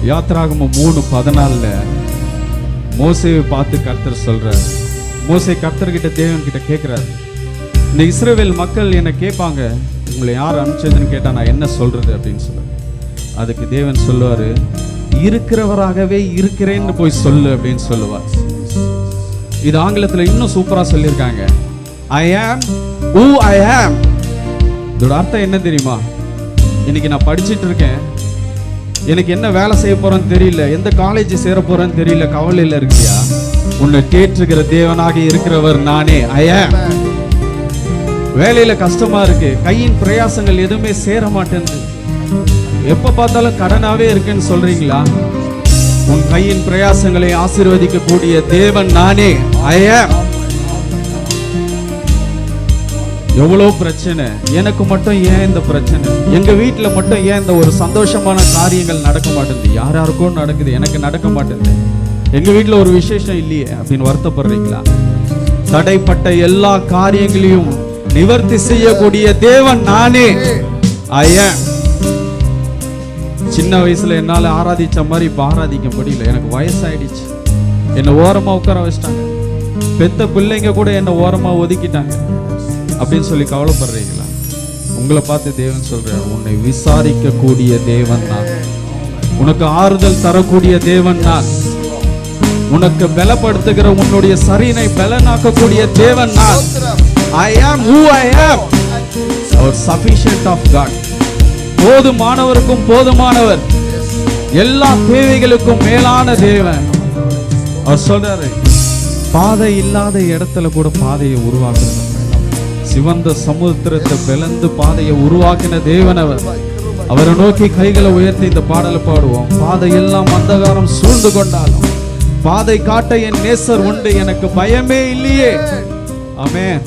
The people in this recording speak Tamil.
யாத்திராகமம் 3:14 மோசேவை பார்த்து கர்த்தர் சொல்றார். மோசே கர்த்தர்கிட்ட தேவன் கிட்ட கேட்கிறார், இந்த இஸ்ரவேல் மக்கள் என்ன கேட்பாங்க, உங்களை யார் அனுப்பிச்சதுன்னு கேட்டா நான் என்ன சொல்றது அப்படின்னு சொல்ல. அதுக்கு தேவன் சொல்லுவாரு, இருக்கிறவராகவே இருக்கிறேன்னு போய் சொல்லு அப்படின்னு சொல்லுவார். இது ஆங்கிலத்தில் இன்னும் சூப்பரா சொல்லியிருக்காங்க, I am who I am. இதோட அர்த்தம் என்ன தெரியுமா? இன்னைக்கு நான் படிச்சுட்டு இருக்கேன், எனக்கு என்ன வேலை செய்ய போறேன்னு தெரியல, எந்த காலேஜ் சேர போறேன்னு தெரியல, கவலையில் இருக்கியா? உன்னை தேற்றுகிற தேவனாக இருக்கிறவர் நானே, I am. வேலையில கஷ்டமா இருக்கு, கையின் பிரயாசங்கள் எதுவுமே சேர மாட்டேங்குது, எப்ப பார்த்தாலும் கடனாவே இருக்குன்னு சொல்றீங்களா? உன் கையின் பிரயாசங்களை ஆசீர்வதிக்க கூடிய தேவன் நானே, I am. எவ்வளவு பிரச்சனை, எனக்கு மட்டும் ஏன் இந்த பிரச்சனை, எங்க வீட்டுல மட்டும் ஏன் இந்த ஒரு சந்தோஷமான காரியங்கள் நடக்க மாட்டேங்குது, யாருக்கும் நடக்குது எனக்கு நடக்க மாட்டேங்குது, எங்க வீட்டுல ஒரு விசேஷம் இல்லையே அப்படின்னு வருத்தப்படுறீங்களா? தடைப்பட்ட எல்லா காரியங்களையும் நிவர்த்தி செய்யக்கூடிய தேவன் நானே, I am. சின்ன வயசுல என்னால ஆராதிச்ச மாதிரி இப்ப ஆராதிக்க முடியல, எனக்கு வயசாயிடுச்சு, என்ன ஓரமா உட்கார வச்சிட்டாங்க, பெத்த பிள்ளைங்க கூட என்ன ஓரமா ஒதுக்கிட்டாங்க அப்படின்னு சொல்லி கவலைப்படுறீங்களா? உங்களை பார்த்து தேவன் சொல்றார், உன்னை விசாரிக்க கூடிய தேவன் நான், உனக்கு ஆறுதல் தரக்கூடிய தேவன் நான், உனக்கு பலப்படுத்துகிற உன்னுடைய சரீரை பலனாக்கக்கூடிய தேவன் நான். I am who I am. Our sufficient of God. போதுமானவருக்கும் போதுமானவர், எல்லா தேவைகளுக்கும் மேலான தேவன். அவர் சொல்றாரு, பாதை இல்லாத இடத்துல கூட பாதையை உருவாக்குறது, சிவந்த சமுத்திரத்தை பிளந்து பாதையை உருவாக்கின தேவன் அவர். அவரை நோக்கி கைகளை உயர்த்தி இந்த பாடலை பாடுவோம். பாதையெல்லாம் அந்தகாரம் சூழ்ந்து கொண்டாலும் பாதை காட்ட என் நேசர் உண்டு, எனக்கு பயமே இல்லையே. ஆமென்.